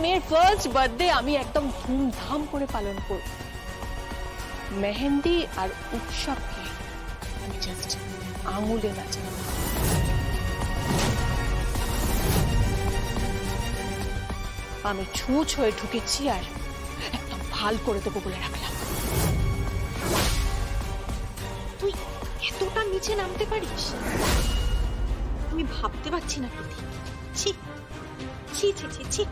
মেয়ের first birthday আমি একদম ধুমধাম করে পালন করব। মেহেন্দি আর উৎসবকে আমি জাস্ট আঙুলে নাচাবো। আমি ছুঁচ হয়ে ঢুকেছি আর একদম ভাল করে দেবো বলে রাখলাম। তুই এতটা নিচে নামতে পারিস? আমি ভাবতে পারছি না প্রীতি। ছি ছি ছি ছি ছি,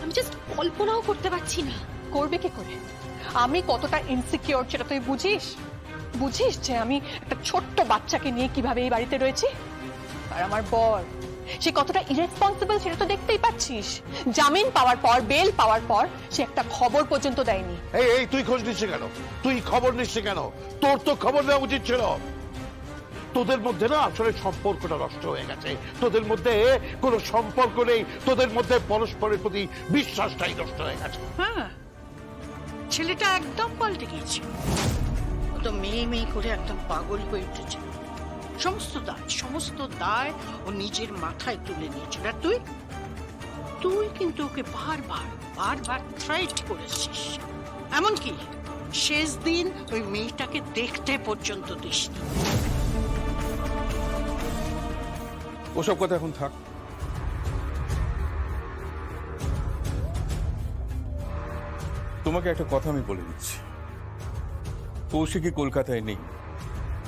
আমি জাস্ট কল্পনাও করতে পারছি না। করবে কি করে? আমি কতটা ইনসিকিউর সেটা তুই বুঝিস? বুঝিস যে আমি একটা ছোট্ট বাচ্চাকে নিয়ে কিভাবে এই বাড়িতে রয়েছি? আর আমার বর সে কতটা ইরেসপন্সিবল সেটা তো দেখতেই পাচ্ছিস। জামিন পাওয়ার পর, বেল পাওয়ার পর সে একটা খবর পর্যন্ত দেয়নি। এই এই তুই খোঁজ নিচ্ছে কেন? তুই খবর নিচ্ছে কেন? তোর তো খবর নেওয়া উচিত ছিল। তোদের মধ্যে না আসলে সম্পর্কটা নষ্ট হয়ে গেছে। তোদের মধ্যে কোনো সম্পর্ক নেই, তোদের মধ্যে পরস্পরের প্রতি বিশ্বাসটাই নষ্ট হয়ে গেছে। হ্যাঁ, ছেলেটা একদম পাল্টে গিয়েছে। ও তো মেয়ে মেয়ে করে একদম পাগল হয়ে উঠেছে। সমস্ত দায় ও নিজের মাথায় তুলে নিয়েছিল। আর তুই কিন্তু ওকে বারবার থ্রেট করেছিস। এমনকি শেষ দিন ওই মেয়েটাকে দেখতে পর্যন্ত দিসনি। ওসব কথা এখন থাক। তোমাকে একটা কথা আমি বলে দিচ্ছি, কৌশিকী কলকাতায় নেই।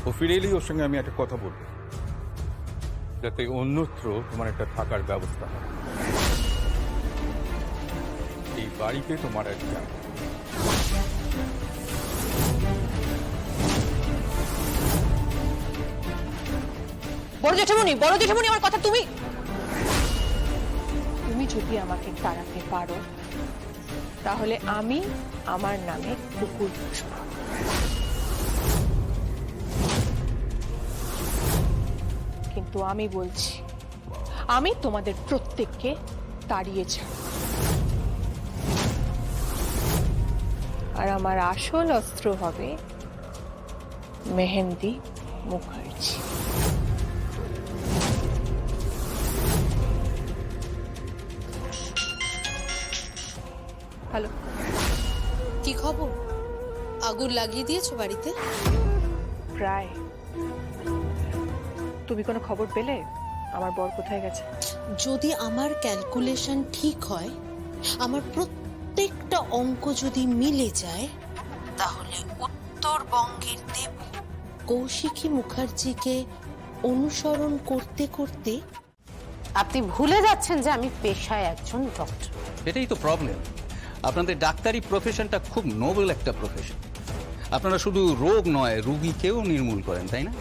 ও ফিরে এলেই ওর সঙ্গে আমি একটা কথা বলবো, যাতে অন্যত্র তোমার একটা থাকার ব্যবস্থা হয়। এই বাড়িতে তোমার একটা বড় জেঠুমনি আমার কথা তুমি যদি আমাকে তাড়াতে পারো তাহলে আমি আমার নামে কুকুর পুষব। কিন্তু আমি বলছি আমি তোমাদের প্রত্যেককে তাড়িয়ে ছাড়ব। আর আমার আসল অস্ত্র হবে মেহেন্দি মুখার্জি। হ্যালো, কি খবর? আগুন লাগিয়ে দিয়েছো বাড়িতে? প্রায়। তুমি কোনো খবর পেলে আমার বর কোথায় গেছে? যদি আমার ক্যালকুলেশন ঠিক হয়, আমার প্রত্যেকটা অঙ্ক যদি মিলে যায়, তাহলে উত্তরবঙ্গের দেব কৌশিকী মুখার্জিকে অনুসরণ করতে করতে আপনি ভুলে যাচ্ছেন যে আমি পেশায় একজন ডক্টর। এটাই তো প্রবলেম। আপনাদের ডাক্তারি প্রফেশনটা খুব নোবেল একটা প্রফেশন। আপনারা শুধু রোগ নয়, রোগীকেও নির্মূল করেন, তাই না?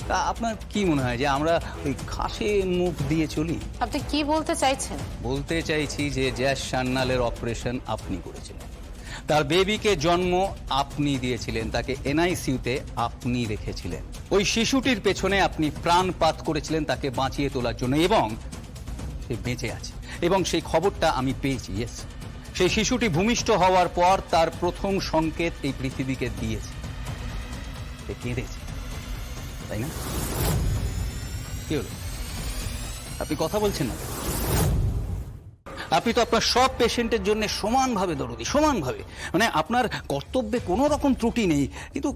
তা আপনার কি মনে হয় যে আমরা ওই ঘাসে মুখ দিয়ে চলি? আপনি কি বলতে চাইছেন? বলতে চাইছি যে জ্যাস সান্যালের অপারেশন আপনি করেছিলেন, তার বেবিকে জন্ম আপনি দিয়েছিলেন, তাকে এনআইসিইউতে আপনি রেখেছিলেন, ওই শিশুটির পেছনে আপনি প্রাণপাত করেছিলেন তাকে বাঁচিয়ে তোলার জন্য, এবং সে বেঁচে আছে। এবং সেই খবরটা আমি পেয়েছি। ইয়েস, সেই শিশুটি ভূমিষ্ঠ হওয়ার পর তার প্রথম সংকেত এই পৃথিবীকে দিয়েছে, সে কেঁদেছে, তাই না? কি হলো, আপনি কথা বলছেন না? আপনি তো আপনার সব পেশেন্টের জন্য সমানভাবে দরদি, সমানভাবে, মানে আপনার কর্তব্যে কোনো রকম ত্রুটি নেই। কিন্তু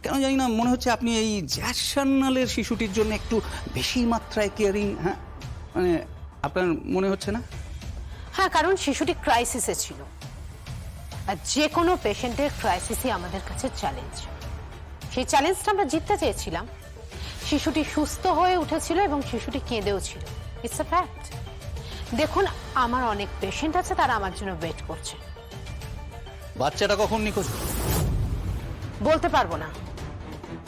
কেন জানি না মনে হচ্ছে আপনি এই জ্যাস সান্যালের শিশুটির জন্য একটু বেশি মাত্রায় কেয়ারিং। হ্যাঁ, মানে আপনার মনে হচ্ছে না? হ্যাঁ, কারণ শিশুটি ক্রাইসিসে ছিল, আর যে কোনো পেশেন্টের ক্রাইসিসই আমাদের কাছে চ্যালেঞ্জ। সেই চ্যালেঞ্জটা আমরা জিততে চেয়েছিলাম। শিশুটি সুস্থ হয়ে উঠেছিল এবং শিশুটি কেঁদেও ছিল। It's a fact. দেখুন, আমার অনেক পেশেন্ট আছে, তারা আমার জন্য ওয়েট করছে। বাচ্চাটা কখন নিখোঁজ? বলতে পারবো না।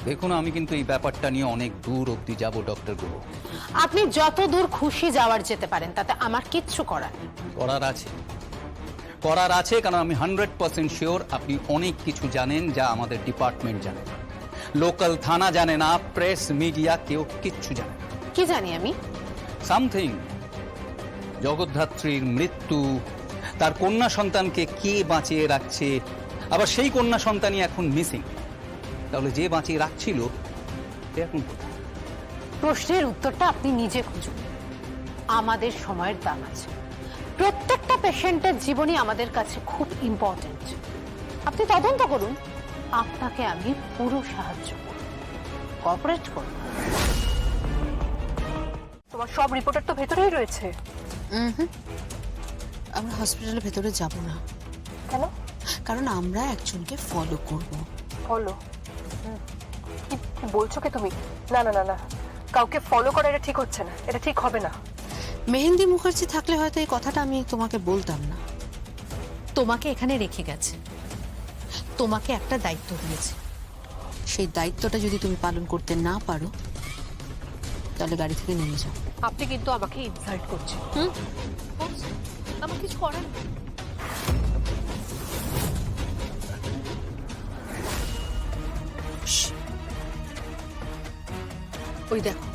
দেখুন, আমি কিন্তু এই ব্যাপারটা নিয়ে অনেক দূর অবধি যাব ডক্টর গুরু। আপনি যত দূর খুশি যাওয়ার যেতে পারেন, তাতে আমার কিচ্ছু করার নেই। করার আছে, কারণ আমি 100% শিওর আপনি অনেক কিছু জানেন যা আমাদের ডিপার্টমেন্ট জানে না, লোকাল থানা জানে না, প্রেস মিডিয়া কেউ কিচ্ছু জানে না। কি জানি আমি? সামথিং। জগদ্ধাত্রীর মৃত্যু, তার কন্যা সন্তানকে কে বাঁচিয়ে রাখছে, আবার সেই কন্যা সন্তানই এখন মিসিং। তাহলে যে বাঁচিয়ে রাখছিল সে এখন কোথায়? প্রশ্নের উত্তরটা আপনি নিজে খুঁজুন। আমাদের সময়ের দাম আছে। প্রত্যেকটা পেশেন্টের জীবনই আমাদের কাছে খুব ইম্পর্টেন্ট। আপনি তদন্ত করুন, আপনাকে আমি পুরো সাহায্য করব, কোঅপারেট করুন। তোমার সব রিপোর্টার তো ভেতরেই রয়েছে। আমরা হসপিটালের ভেতরে যাব না, কেন? কারণ আমরা একজনকে ফলো করব। ফলো? কি বলছো কি তুমি? না না না না, কাউকে ফলো করা এটা ঠিক হচ্ছে না, এটা ঠিক হবে না। মেহেন্দি মুখার্জি থাকলে হয়তো এই কথাটা আমি তোমাকে বলতাম না। তোমাকে এখানে রেখে গেছে, তোমাকে একটা দায়িত্ব দিয়েছে, সেই দায়িত্বটা যদি তুমি পালন করতে না পারো তাহলে গাড়ি থেকে নেমে যাও। আপনি কিন্তু আমাকে ইনসাল্ট করছেন। আমার কিছু করার নেই। ওই দেখো,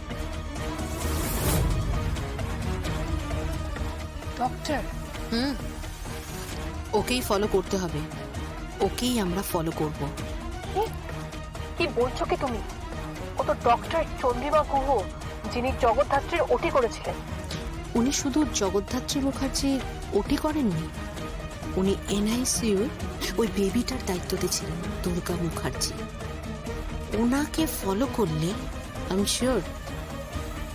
ডক্টর, ওকেই ফলো করতে হবে, ওকেই আমরা ফলো করব। কি বলছো কি তুমি? ও তো ডক্টর চন্দ্রিমা গুহ, যিনি জগদ্ধাত্রীর ওটি করেছিলেন। উনি শুধু জগদ্ধাত্রী মুখার্জির ওটি করেননি, উনি এনআইসিইউ ওই বেবিটার দায়িত্বতে ছিলেন, দুর্গা মুখার্জি। ওনাকে ফলো করলে আমি শিওর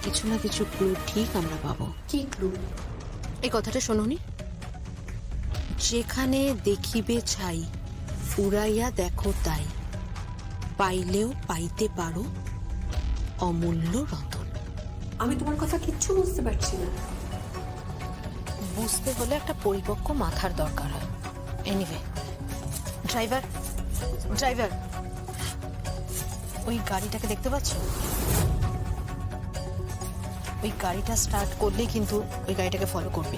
কিছু না কিছু ক্লু ঠিক আমরা পাবো। কি ক্লু? এই কথাটা শোনোনি? যেখানে দেখিবে ছাই, ফুরাইয়া দেখো তাই, পাইলেও পাইতে পারো অমূল্য রতন। আমি তোমার কথা কিচ্ছু বুঝতে পারছি না। বুঝতে হলে একটা পরিপক্ক মাথার দরকার হয়। এনিওয়ে, ড্রাইভার ড্রাইভার, ওই গাড়িটাকে দেখতে পাচ্ছ? ওই গাড়িটা স্টার্ট করলেই কিন্তু ওই গাড়িটাকে ফলো করবে।